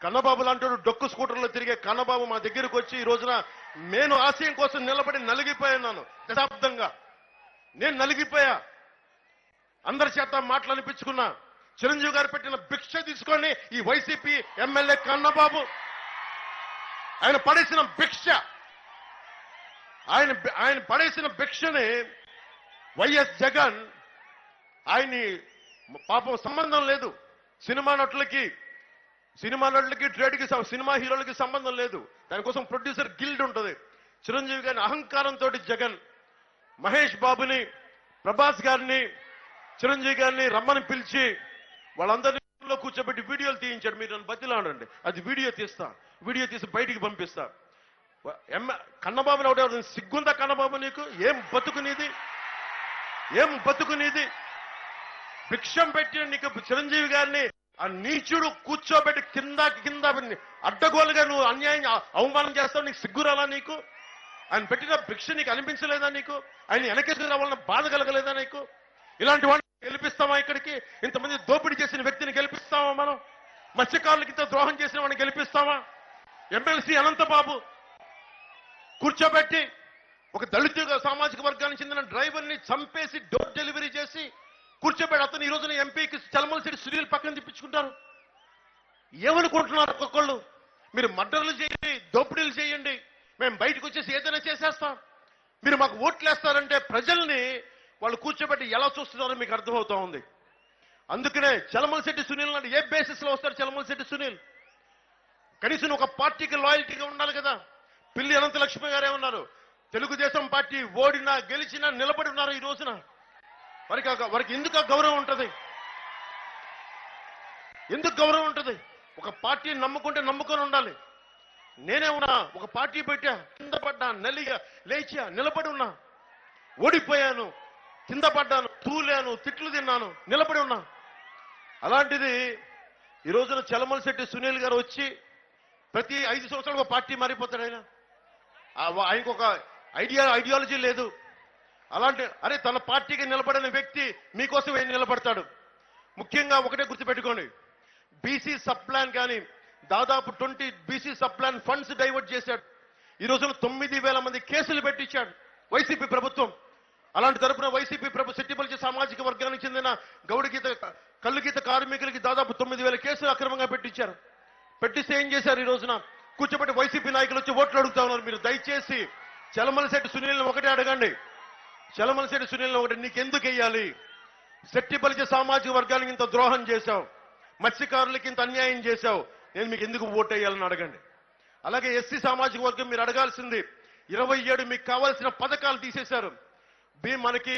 కన్నబాబు లాంటి డొక్కు స్కూటర్లో తిరిగే కన్నబాబు మా దగ్గరకు వచ్చి ఈ రోజున నేను ఆశయం కోసం నిలబడి నలిగిపోయాను. దశాబ్దంగా నేను నలిగిపోయా. అందరి చేత మాటలు అనిపించుకున్నా. చిరంజీవి గారు పెట్టిన భిక్ష తీసుకొని ఈ వైసీపీ ఎమ్మెల్యే కన్నబాబు ఆయన పడేసిన భిక్ష, ఆయన పడేసిన భిక్షని వైఎస్ జగన్ ఆయన్ని పాపం సంబంధం లేదు. సినిమా నటులకి ట్రేడ్కి సినిమా హీరోలకి సంబంధం లేదు. దానికోసం ప్రొడ్యూసర్ గిల్డ్ ఉంటుంది. చిరంజీవి గారిని అహంకారంతో జగన్ మహేష్ బాబుని, ప్రభాస్ గారిని, చిరంజీవి గారిని రమ్మని పిలిచి వాళ్ళందరిలో కూర్చోబెట్టి వీడియోలు తీయించాడు. మీరు నన్ను బతిలాడండి, అది వీడియో తీసి బయటికి పంపిస్తా. కన్నబాబుని ఒకటి సిగ్గుందా కన్నబాబు నీకు? ఏం బతుకునేది? భిక్షం పెట్టి నీకు చిరంజీవి గారిని ఆ నీచుడు కూర్చోబెట్టి కింద అడ్డగోలుగా నువ్వు అన్యాయం అవమానం చేస్తావు. నీకు సిగ్గురాలా? నీకు ఆయన పెట్టిన భిక్ష నీకు అనిపించలేదా? నీకు ఆయన వెనకేసుకు రావాలన్న బాధ కలగలేదా నీకు? ఇలాంటి వాడిని గెలిపిస్తామా? ఇక్కడికి ఇంతమంది దోపిడీ చేసిన వ్యక్తిని గెలిపిస్తామా? మనం మత్స్యకారులకి ఇంత ద్రోహం చేసిన వాడిని గెలిపిస్తామా? ఎమ్మెల్సీ అనంతబాబు కూర్చోబెట్టి ఒక దళిత సామాజిక వర్గానికి చెందిన డ్రైవర్ని చంపేసి డోర్ డెలివరీ చేసి కూర్చోబెట్టి అతను ఈ రోజున ఎంపీకి చలమలసిరి సునీల్ పక్కన తిప్పించుకుంటారు. ఏమనుకుంటున్నారు ఒక్కొక్కళ్ళు? మీరు మర్డర్లు చేయండి, దోపిడీలు చేయండి, మేము బయటకు వచ్చేసి ఏదైనా చేసేస్తాం. మీరు మాకు ఓట్లు వేస్తారంటే ప్రజల్ని వాళ్ళు కూర్చోబెట్టి ఎలా చూస్తున్నారో మీకు అర్థమవుతా ఉంది. అందుకనే చలమలశెట్టి సునీల్ అంటే ఏ బేసిస్ లో వస్తారు? చలమలశెట్టి సునీల్ కనీసం ఒక పార్టీకి లాయల్టీగా ఉండాలి కదా. పిల్లి అనంత లక్ష్మి గారే ఉన్నారు. తెలుగుదేశం పార్టీ ఓడినా గెలిచినా నిలబడి ఉన్నారు. ఈ రోజున వారికి ఎందుకు గౌరవం ఉంటుంది? ఎందుకు గౌరవం ఉంటుంది? ఒక పార్టీని నమ్ముకొని ఉండాలి. నేనే ఉన్నా, ఒక పార్టీ పెట్టా, కింద పడ్డా, నలిగా లేచా, నిలబడి ఉన్నా. ఓడిపోయాను, కింద పడ్డాను, తూలాను, తిట్లు తిన్నాను, నిలబడి ఉన్నా. అలాంటిది ఈ రోజున చలమలశెట్టి సునీల్ గారు వచ్చి ప్రతి 5 సంవత్సరాలు ఒక పార్టీ మారిపోతాడు. ఆయనకు ఒక ఐడియాలజీ లేదు. అలాంటి తన పార్టీకి నిలబడిన వ్యక్తి మీకోసం ఏం నిలబడతాడు? ముఖ్యంగా ఒకటే గుర్తుపెట్టుకోండి, బీసీ సబ్ ప్లాన్ కానీ దాదాపు 20 BC sub plan funds divert చేశాడు. ఈ రోజున 9,000 మంది కేసులు పెట్టించాడు వైసీపీ ప్రభుత్వం. అలాంటి తరపున వైసీపీ సెట్టిపల్లి సామాజిక వర్గానికి చెందిన కళ్ళు గీత కార్మికులకి దాదాపు 9,000 కేసులు అక్రమంగా పెట్టించారు. పెట్టిస్తే ఏం చేశారు? ఈ రోజున కూర్చోబెట్టి వైసీపీ నాయకులు వచ్చి ఓట్లు అడుగుతా ఉన్నారు. మీరు దయచేసి చలమలశెట్టి సునీల్ని ఒకటే అడగండి. చలమలశెట్టి సునీల్ని ఒకటి, నీకెందుకు వెయ్యాలి? సెట్టిపల్లి సామాజిక వర్గానికి ఇంత ద్రోహం చేశావు, మత్స్యకారులకి ఇంత అన్యాయం చేశావు, నేను మీకు ఎందుకు ఓటు వేయాలని అడగండి. అలాగే ఎస్సీ సామాజిక వర్గం మీరు అడగాల్సింది 27 మీకు కావాల్సిన పథకాలు తీసేశారు. మనకి